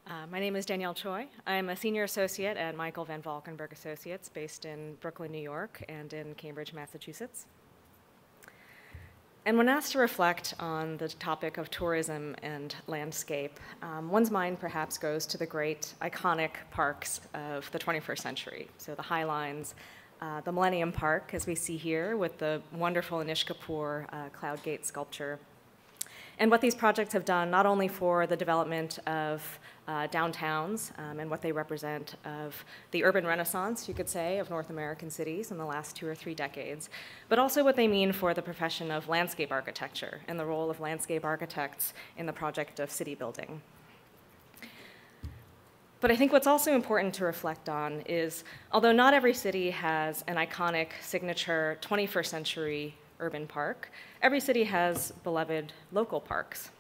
My name is Danielle Choi. I'm a senior associate at Michael Van Valkenburg Associates based in Brooklyn, New York, and in Cambridge, Massachusetts. And when asked to reflect on the topic of tourism and landscape, one's mind perhaps goes to the great iconic parks of the 21st century. So the High Lines, the Millennium Park, as we see here, with the wonderful Anish Kapoor Cloud Gate sculpture. And what these projects have done, not only for the development of downtowns and what they represent of the urban renaissance, you could say, of North American cities in the last 2 or 3 decades, but also what they mean for the profession of landscape architecture and the role of landscape architects in the project of city building. But I think what's also important to reflect on is, although not every city has an iconic signature 21st century urban park, every city has beloved local parks.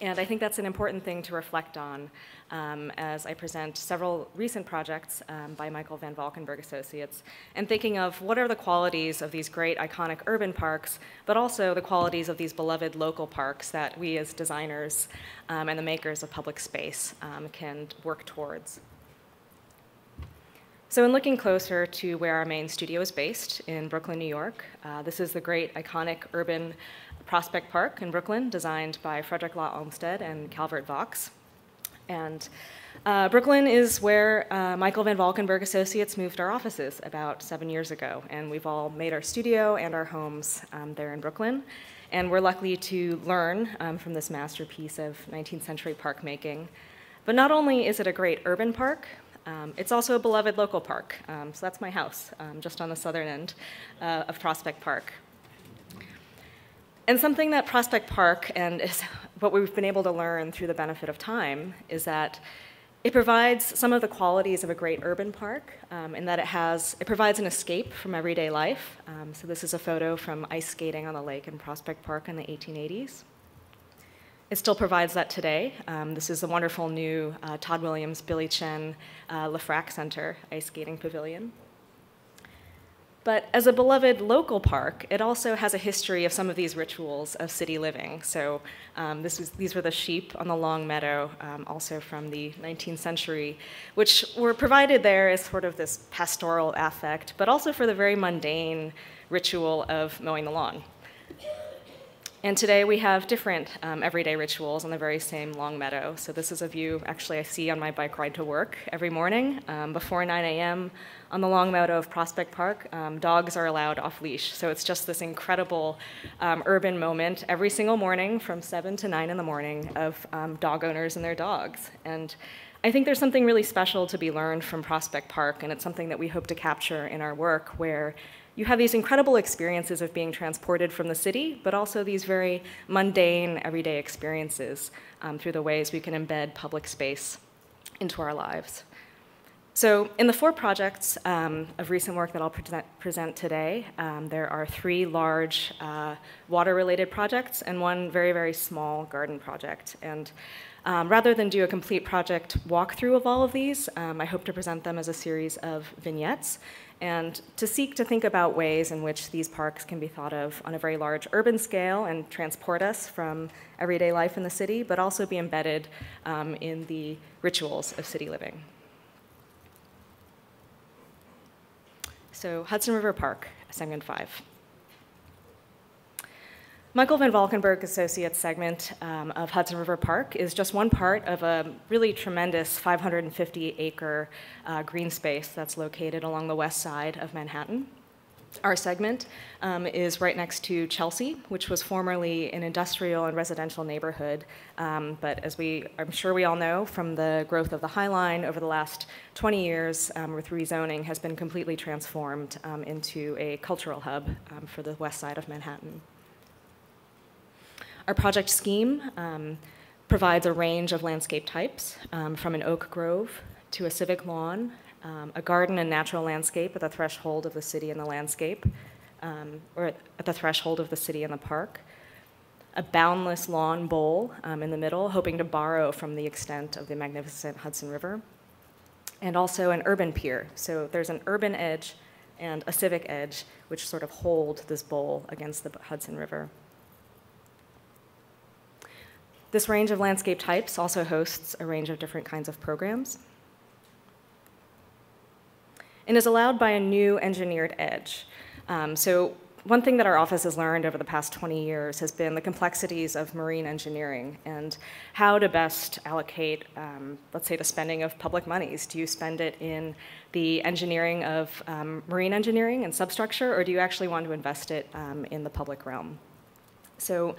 And I think that's an important thing to reflect on as I present several recent projects by Michael Van Valkenburg Associates, and thinking of what are the qualities of these great iconic urban parks, but also the qualities of these beloved local parks that we as designers and the makers of public space can work towards. So in looking closer to where our main studio is based in Brooklyn, New York, this is the great iconic urban Prospect Park in Brooklyn, designed by Frederick Law Olmsted and Calvert Vaux. And Brooklyn is where Michael Van Valkenburg Associates moved our offices about 7 years ago, and we've all made our studio and our homes there in Brooklyn. And we're lucky to learn from this masterpiece of 19th century park making. But not only is it a great urban park, it's also a beloved local park. So that's my house, just on the southern end of Prospect Park. And something that Prospect Park, and is what we've been able to learn through the benefit of time, is that it provides some of the qualities of a great urban park, in that it provides an escape from everyday life. So this is a photo from ice skating on the lake in Prospect Park in the 1880s. It still provides that today. This is the wonderful new Todd Williams, Billy Chen, Lefrak Center ice skating pavilion. But as a beloved local park, it also has a history of some of these rituals of city living. So these were the sheep on the long meadow, also from the 19th century, which were provided there as sort of this pastoral affect, but also for the very mundane ritual of mowing the lawn. And today we have different everyday rituals on the very same long meadow. So this is a view actually I see on my bike ride to work every morning. Before 9 a.m. on the long meadow of Prospect Park, dogs are allowed off leash. So it's just this incredible urban moment every single morning from 7 to 9 in the morning of dog owners and their dogs. And I think there's something really special to be learned from Prospect Park, and it's something that we hope to capture in our work, where you have these incredible experiences of being transported from the city, but also these very mundane, everyday experiences through the ways we can embed public space into our lives. So in the 4 projects of recent work that I'll present today, there are 3 large water-related projects and 1 very, very small garden project. And rather than do a complete project walkthrough of all of these, I hope to present them as a series of vignettes and to seek to think about ways in which these parks can be thought of on a very large urban scale and transport us from everyday life in the city, but also be embedded in the rituals of city living. So Hudson River Park, segment 5. Michael Van Valkenburg Associates segment of Hudson River Park is just one part of a really tremendous 550-acre green space that's located along the west side of Manhattan. Our segment is right next to Chelsea, which was formerly an industrial and residential neighborhood, but as I'm sure we all know from the growth of the High Line over the last 20 years with rezoning, has been completely transformed into a cultural hub for the west side of Manhattan. Our project scheme provides a range of landscape types, from an oak grove to a civic lawn, a garden and natural landscape at the threshold of the city and the landscape, or at the threshold of the city and the park, a boundless lawn bowl in the middle, hoping to borrow from the extent of the magnificent Hudson River, and also an urban pier. So there's an urban edge and a civic edge, which sort of hold this bowl against the Hudson River. This range of landscape types also hosts a range of different kinds of programs and is allowed by a new engineered edge. So one thing that our office has learned over the past 20 years has been the complexities of marine engineering and how to best allocate, let's say, the spending of public monies. Do you spend it in the engineering of marine engineering and substructure, or do you actually want to invest it in the public realm? So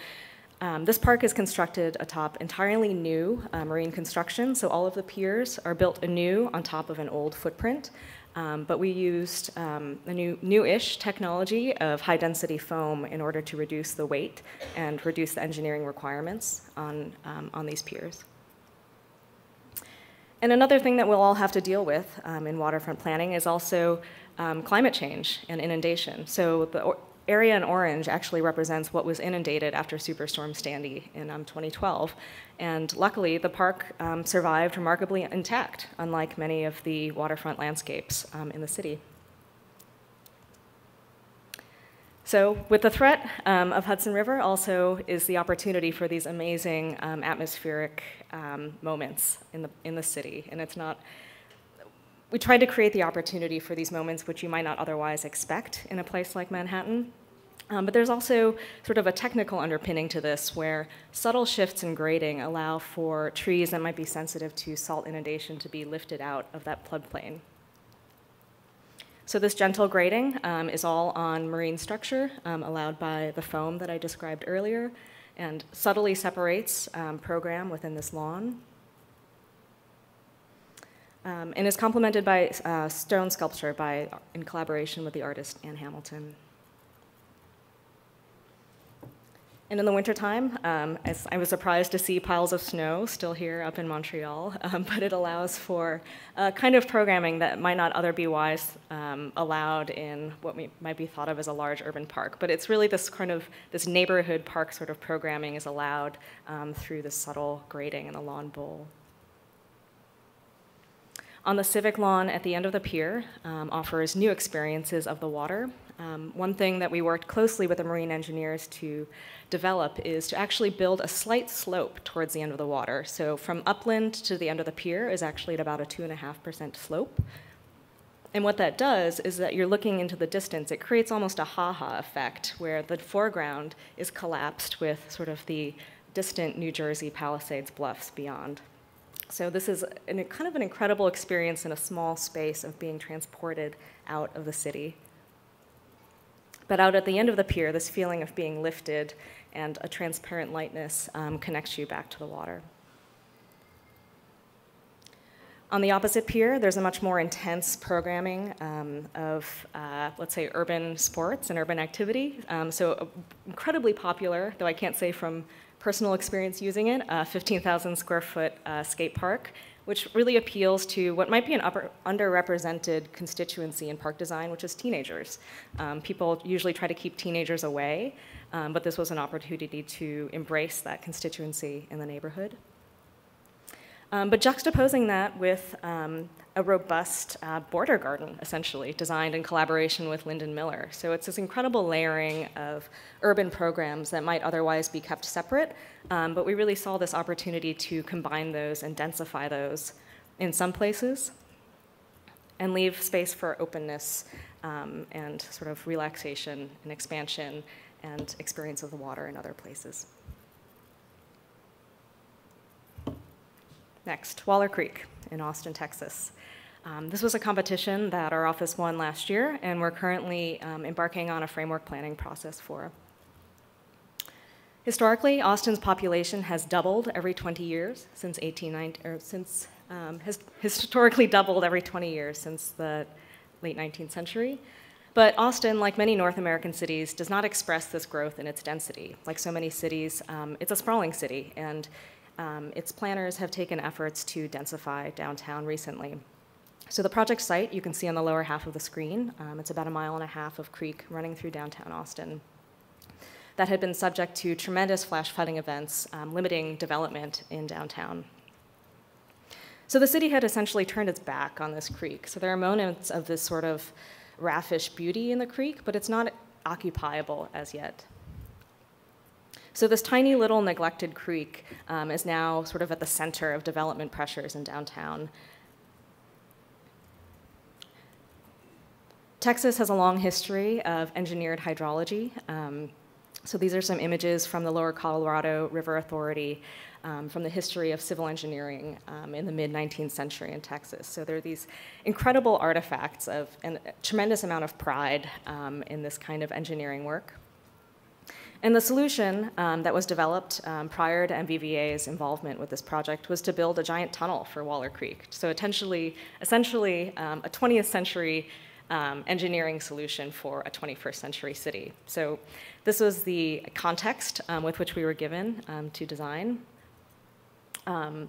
this park is constructed atop entirely new marine construction, so all of the piers are built anew on top of an old footprint. But we used a new-ish technology of high-density foam in order to reduce the weight and reduce the engineering requirements on these piers. And another thing that we'll all have to deal with in waterfront planning is also climate change and inundation. So the area in orange actually represents what was inundated after Superstorm Sandy in 2012. And luckily, the park survived remarkably intact, unlike many of the waterfront landscapes in the city. So with the threat of Hudson River also is the opportunity for these amazing atmospheric moments in the city. And it's not, we tried to create the opportunity for these moments which you might not otherwise expect in a place like Manhattan. But there's also sort of a technical underpinning to this where subtle shifts in grading allow for trees that might be sensitive to salt inundation to be lifted out of that floodplain. So this gentle grading is all on marine structure allowed by the foam that I described earlier and subtly separates program within this lawn. And is complemented by stone sculpture in collaboration with the artist Ann Hamilton. And in the wintertime, I was surprised to see piles of snow still here up in Montreal, but it allows for a kind of programming that might not otherwise allowed in what might be thought of as a large urban park. But it's really this kind of, this neighborhood park sort of programming is allowed through the subtle grading in the lawn bowl. On the civic lawn at the end of the pier offers new experiences of the water. One thing that we worked closely with the marine engineers to develop is to actually build a slight slope towards the end of the water. So from upland to the end of the pier is actually at about a 2.5% slope. And what that does is that you're looking into the distance. It creates almost a ha-ha effect where the foreground is collapsed with sort of the distant New Jersey Palisades bluffs beyond. So this is kind of an incredible experience in a small space of being transported out of the city. But out at the end of the pier, this feeling of being lifted and a transparent lightness connects you back to the water. On the opposite pier, there's a much more intense programming of, let's say, urban sports and urban activity. So incredibly popular, though I can't say from personal experience using it, a 15,000 square foot skate park, which really appeals to what might be an underrepresented constituency in park design, which is teenagers. People usually try to keep teenagers away, but this was an opportunity to embrace that constituency in the neighborhood. But juxtaposing that with a robust border garden, essentially, designed in collaboration with Lyndon Miller. So it's this incredible layering of urban programs that might otherwise be kept separate, but we really saw this opportunity to combine those and densify those in some places and leave space for openness and sort of relaxation and expansion and experience of the water in other places. Next, Waller Creek in Austin, Texas. This was a competition that our office won last year, and we're currently embarking on a framework planning process for. Historically, Austin's population has doubled every 20 years since 1890, or has historically doubled every 20 years since the late 19th century. But Austin, like many North American cities, does not express this growth in its density. Like so many cities, it's a sprawling city, and its planners have taken efforts to densify downtown recently. So the project site you can see on the lower half of the screen. It's about 1.5 miles of creek running through downtown Austin that had been subject to tremendous flash flooding events, limiting development in downtown. So the city had essentially turned its back on this creek. So there are moments of this sort of raffish beauty in the creek, but it's not occupiable as yet. So this tiny little neglected creek is now sort of at the center of development pressures in downtown. Texas has a long history of engineered hydrology. So these are some images from the Lower Colorado River Authority from the history of civil engineering in the mid-19th century in Texas. So there are these incredible artifacts of a tremendous amount of pride in this kind of engineering work. And the solution that was developed prior to MVVA's involvement with this project was to build a giant tunnel for Waller Creek. So essentially a 20th century engineering solution for a 21st century city. So this was the context with which we were given to design.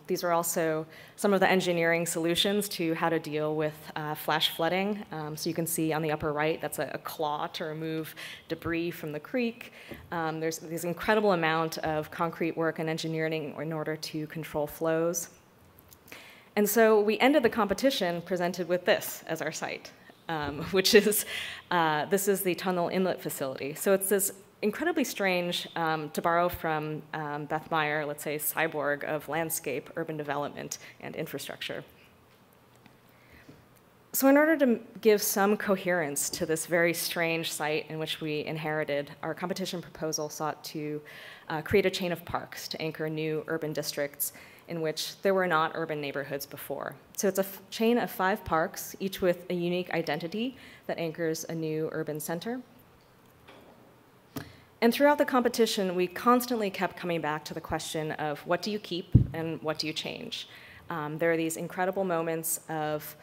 These are also some of the engineering solutions to how to deal with flash flooding. So you can see on the upper right, that's a claw to remove debris from the creek. There's this incredible amount of concrete work and engineering in order to control flows. And so we ended the competition presented with this as our site, which is, this is the tunnel inlet facility. So it's this incredibly strange, to borrow from Beth Meyer, let's say, cyborg of landscape, urban development, and infrastructure. So in order to give some coherence to this very strange site in which we inherited, our competition proposal sought to create a chain of parks to anchor new urban districts in which there were not urban neighborhoods before. So it's a chain of 5 parks, each with a unique identity that anchors a new urban center. And throughout the competition, we constantly kept coming back to the question of what do you keep and what do you change? There are these incredible moments of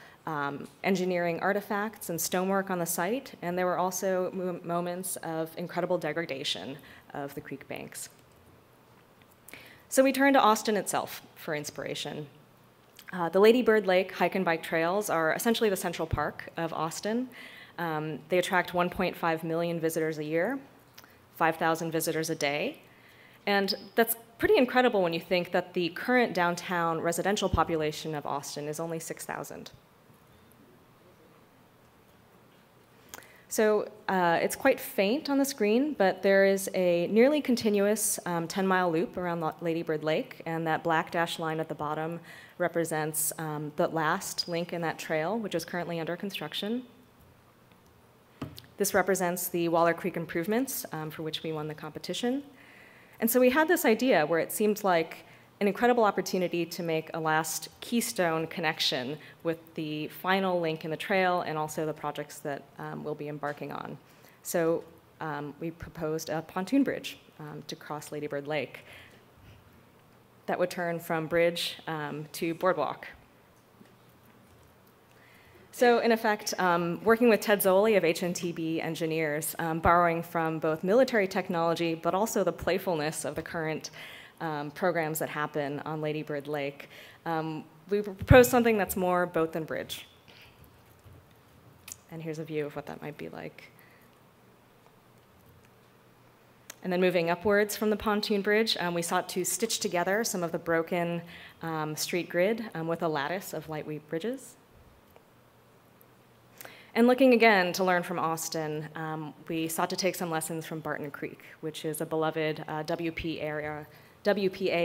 engineering artifacts and stonework on the site, and there were also moments of incredible degradation of the creek banks. So we turned to Austin itself for inspiration. The Lady Bird Lake hike and bike trails are essentially the central park of Austin. They attract 1.5 million visitors a year, 5,000 visitors a day. And that's pretty incredible when you think that the current downtown residential population of Austin is only 6,000. So it's quite faint on the screen, but there is a nearly continuous 10-mile loop around Lady Bird Lake, and that black dashed line at the bottom represents the last link in that trail, which is currently under construction. This represents the Waller Creek improvements for which we won the competition. And so we had this idea where it seemed like an incredible opportunity to make a last keystone connection with the final link in the trail and also the projects that we'll be embarking on. So we proposed a pontoon bridge to cross Lady Bird Lake that would turn from bridge to boardwalk. So in effect, working with Ted Zoli of HNTB Engineers, borrowing from both military technology, but also the playfulness of the current programs that happen on Lady Bird Lake, we proposed something that's more boat than bridge. And here's a view of what that might be like. And then moving upwards from the pontoon bridge, we sought to stitch together some of the broken street grid with a lattice of lightweight bridges. And looking again to learn from Austin, we sought to take some lessons from Barton Creek, which is a beloved WPA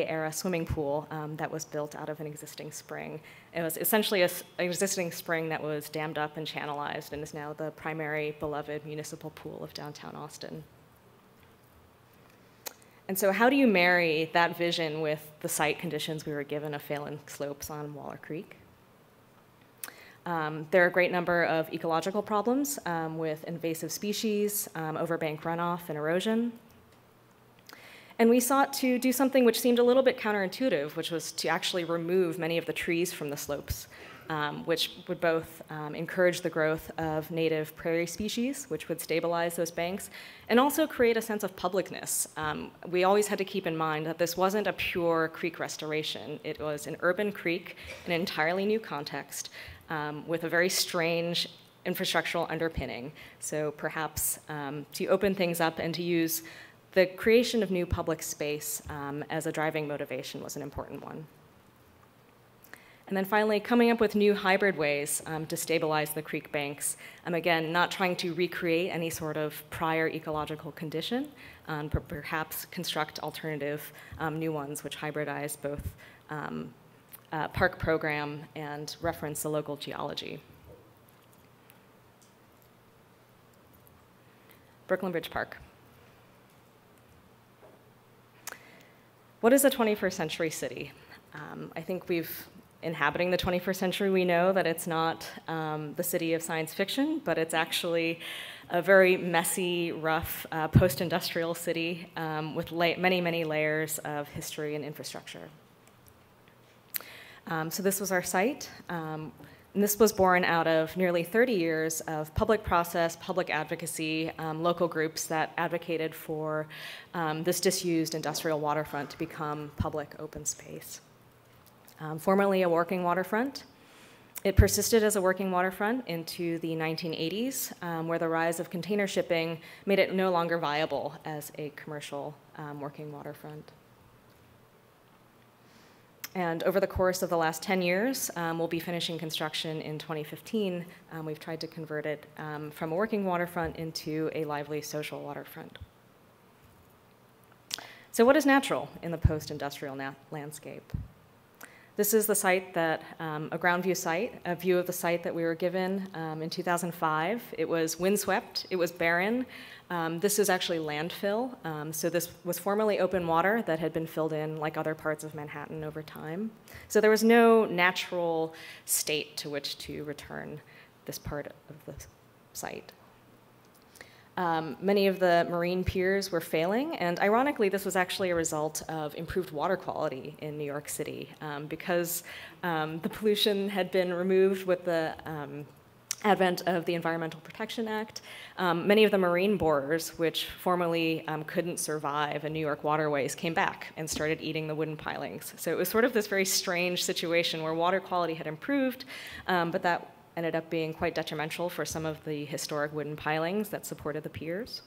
era swimming pool that was built out of an existing spring. It was essentially an existing spring that was dammed up and channelized and is now the primary beloved municipal pool of downtown Austin. And so how do you marry that vision with the site conditions we were given of Phelan slopes on Waller Creek? There are a great number of ecological problems with invasive species, overbank runoff, and erosion. And we sought to do something which seemed a little bit counterintuitive, which was to actually remove many of the trees from the slopes, which would both encourage the growth of native prairie species, which would stabilize those banks, and also create a sense of publicness. We always had to keep in mind that this wasn't a pure creek restoration. It was an urban creek in an entirely new context, with a very strange infrastructural underpinning. So perhaps to open things up and to use the creation of new public space as a driving motivation was an important one. And then finally, coming up with new hybrid ways to stabilize the creek banks. Again, not trying to recreate any sort of prior ecological condition, but perhaps construct alternative new ones which hybridize both park program and reference the local geology. Brooklyn Bridge Park. What is a 21st century city? I think inhabiting the 21st century, we know that it's not the city of science fiction, but it's actually a very messy, rough, post-industrial city with many, many layers of history and infrastructure. So this was our site. And this was born out of nearly 30 years of public process, public advocacy, local groups that advocated for this disused industrial waterfront to become public open space. Formerly a working waterfront, it persisted as a working waterfront into the 1980s, where the rise of container shipping made it no longer viable as a commercial working waterfront. And over the course of the last 10 years, we'll be finishing construction in 2015. We've tried to convert it from a working waterfront into a lively social waterfront. So what is natural in the post-industrial landscape? This is the site that, a ground view site, a view of the site that we were given in 2005. It was windswept, it was barren. This is actually landfill. So this was formerly open water that had been filled in like other parts of Manhattan over time. So there was no natural state to which to return this part of the site. Many of the marine piers were failing, and ironically, this was actually a result of improved water quality in New York City because the pollution had been removed with the advent of the Environmental Protection Act. Many of the marine borers, which formerly couldn't survive in New York waterways, came back and started eating the wooden pilings. So it was sort of this very strange situation where water quality had improved, but that ended up being quite detrimental for some of the historic wooden pilings that supported the piers.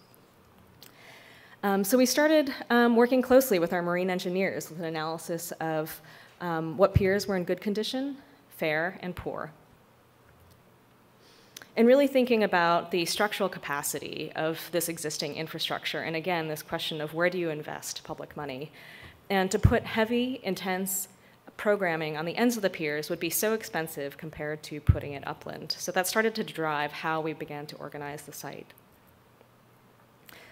So we started working closely with our marine engineers with an analysis of what piers were in good condition, fair, and poor. And really thinking about the structural capacity of this existing infrastructure, and again, this question of where do you invest public money? And to put heavy, intense programming on the ends of the piers would be so expensive compared to putting it upland. So that started to drive how we began to organize the site.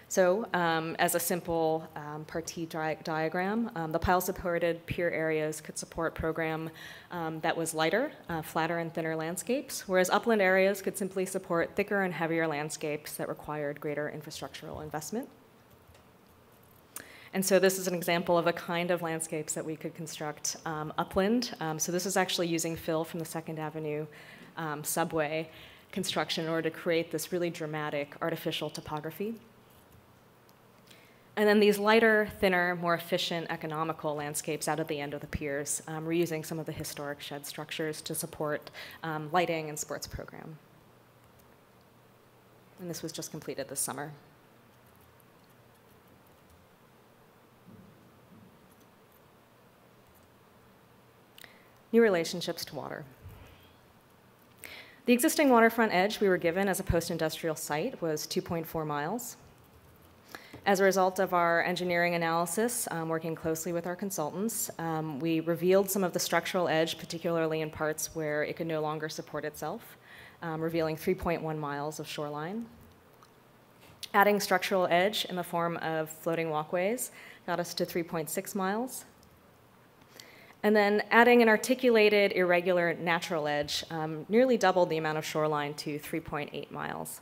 So as a simple partie diagram, the pile-supported pier areas could support program that was lighter, flatter and thinner landscapes, whereas upland areas could simply support thicker and heavier landscapes that required greater infrastructural investment. And so this is an example of a kind of landscapes that we could construct upland. So this is actually using fill from the 2nd Avenue subway construction in order to create this really dramatic artificial topography. And then these lighter, thinner, more efficient, economical landscapes out at the end of the piers, reusing some of the historic shed structures to support lighting and sports program. And this was just completed this summer. New relationships to water. The existing waterfront edge we were given as a post-industrial site was 2.4 miles. As a result of our engineering analysis, working closely with our consultants, we revealed some of the structural edge, particularly in parts where it could no longer support itself, revealing 3.1 miles of shoreline. Adding structural edge in the form of floating walkways got us to 3.6 miles. And then adding an articulated, irregular natural edge nearly doubled the amount of shoreline to 3.8 miles.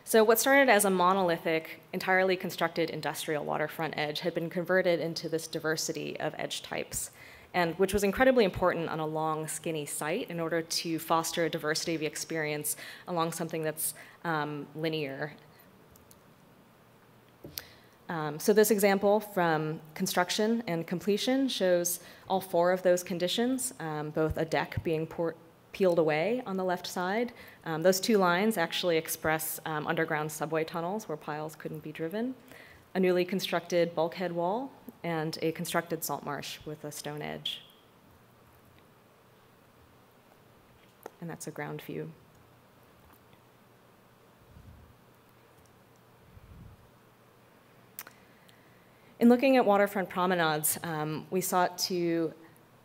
So what started as a monolithic, entirely constructed industrial waterfront edge had been converted into this diversity of edge types, and which was incredibly important on a long, skinny site in order to foster a diversity of experience along something that's linear. So this example from construction and completion shows all 4 of those conditions, both a deck being peeled away on the left side. Those 2 lines actually express underground subway tunnels where piles couldn't be driven, a newly constructed bulkhead wall, and a constructed salt marsh with a stone edge. and that's a ground view. In looking at waterfront promenades, we sought to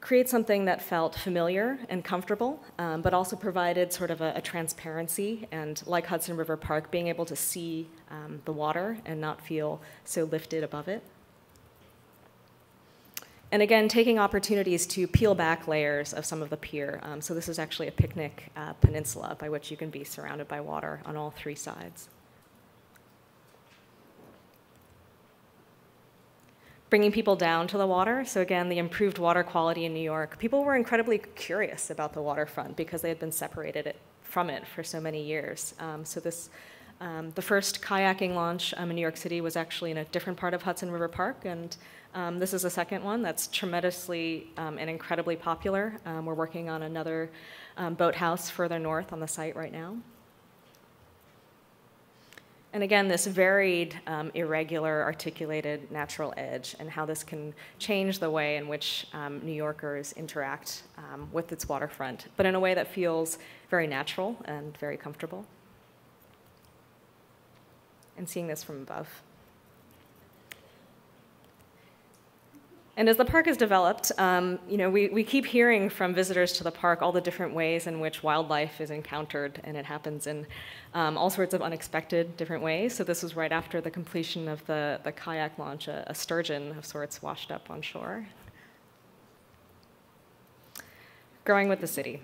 create something that felt familiar and comfortable, but also provided sort of a transparency, and like Hudson River Park, being able to see the water and not feel so lifted above it. And again, taking opportunities to peel back layers of some of the pier. So this is actually a picnic peninsula by which you can be surrounded by water on all three sides. Bringing people down to the water. So again, the improved water quality in New York. People were incredibly curious about the waterfront because they had been separated from it for so many years. The first kayaking launch in New York City was actually in a different part of Hudson River Park, and this is a second one that's tremendously and incredibly popular. We're working on another boathouse further north on the site right now. And again, this varied, irregular, articulated natural edge, and how this can change the way in which New Yorkers interact with its waterfront, but in a way that feels very natural and very comfortable. And seeing this from above. And as the park is developed, we keep hearing from visitors to the park all the different ways in which wildlife is encountered, and it happens in all sorts of unexpected different ways. So this was right after the completion of the kayak launch. A sturgeon of sorts washed up on shore. Growing with the city.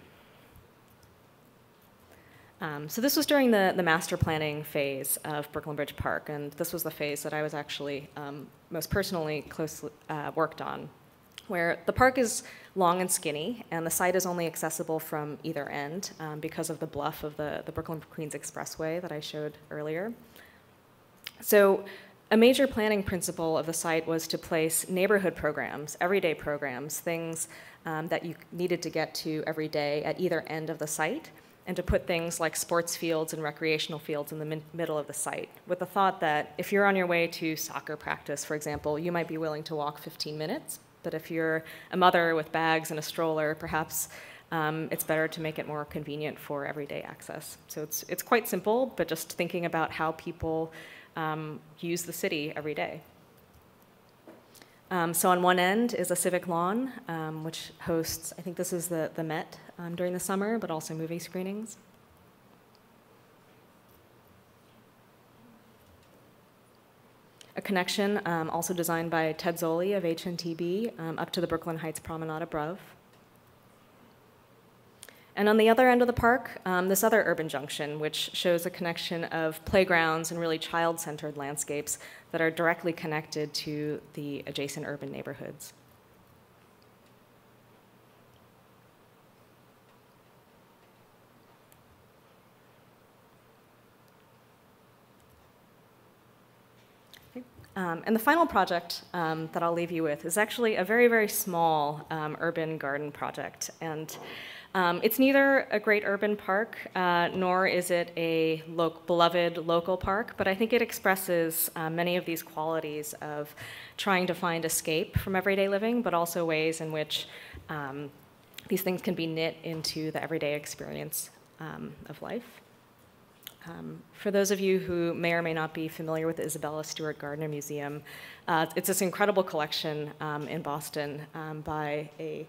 So this was during the master planning phase of Brooklyn Bridge Park, and this was the phase that I was actually most personally closely worked on, where the park is long and skinny, and the site is only accessible from either end because of the bluff of the Brooklyn-Queens Expressway that I showed earlier. So a major planning principle of the site was to place neighborhood programs, everyday programs, things that you needed to get to every day at either end of the site, and to put things like sports fields and recreational fields in the middle of the site, with the thought that if you're on your way to soccer practice, for example, you might be willing to walk 15 minutes, but if you're a mother with bags and a stroller, perhaps it's better to make it more convenient for everyday access. So it's quite simple, but just thinking about how people use the city every day. So on one end is a civic lawn, which hosts, I think this is the Met during the summer, but also movie screenings. A connection also designed by Ted Zoli of HNTB up to the Brooklyn Heights Promenade above. And on the other end of the park, this other urban junction, which shows a connection of playgrounds and really child-centered landscapes that are directly connected to the adjacent urban neighborhoods. And the final project that I'll leave you with is actually a very, very small urban garden project. And it's neither a great urban park, nor is it a beloved local park, but I think it expresses many of these qualities of trying to find escape from everyday living, but also ways in which these things can be knit into the everyday experience of life. For those of you who may or may not be familiar with the Isabella Stewart Gardner Museum, it's this incredible collection in Boston by a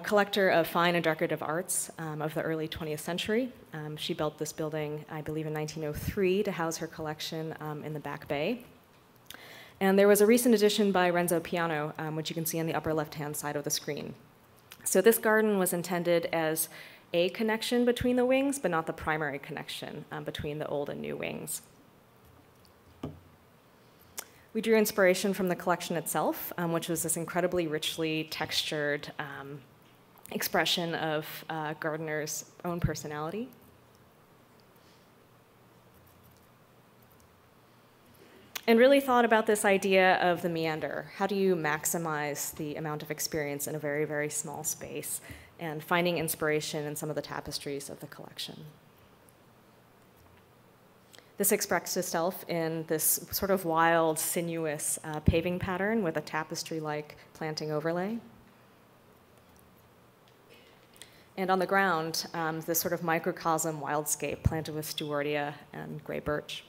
collector of fine and decorative arts of the early 20th century. She built this building, I believe, in 1903 to house her collection in the Back Bay. And there was a recent addition by Renzo Piano, which you can see on the upper left-hand side of the screen. So this garden was intended as a connection between the wings, but not the primary connection between the old and new wings. We drew inspiration from the collection itself, which was this incredibly richly textured expression of Gardner's own personality. And really thought about this idea of the meander. How do you maximize the amount of experience in a very, very small space? And finding inspiration in some of the tapestries of the collection. This expressed itself in this sort of wild, sinuous paving pattern with a tapestry-like planting overlay. And on the ground, this sort of microcosm wildscape planted with stewardia and gray birch.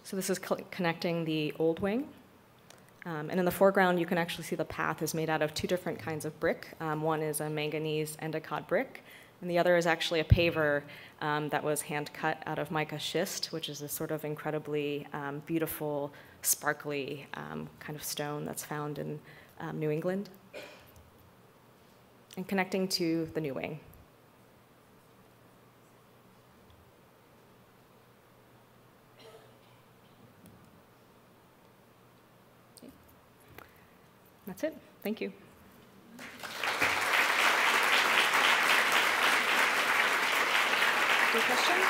So this is connecting the old wing. And in the foreground, you can actually see the path is made out of two different kinds of brick. One is a manganese endicott brick, and the other is actually a paver that was hand cut out of mica schist, which is a sort of incredibly beautiful, sparkly kind of stone that's found in New England. And connecting to the new wing. That's it. Thank you. Any questions?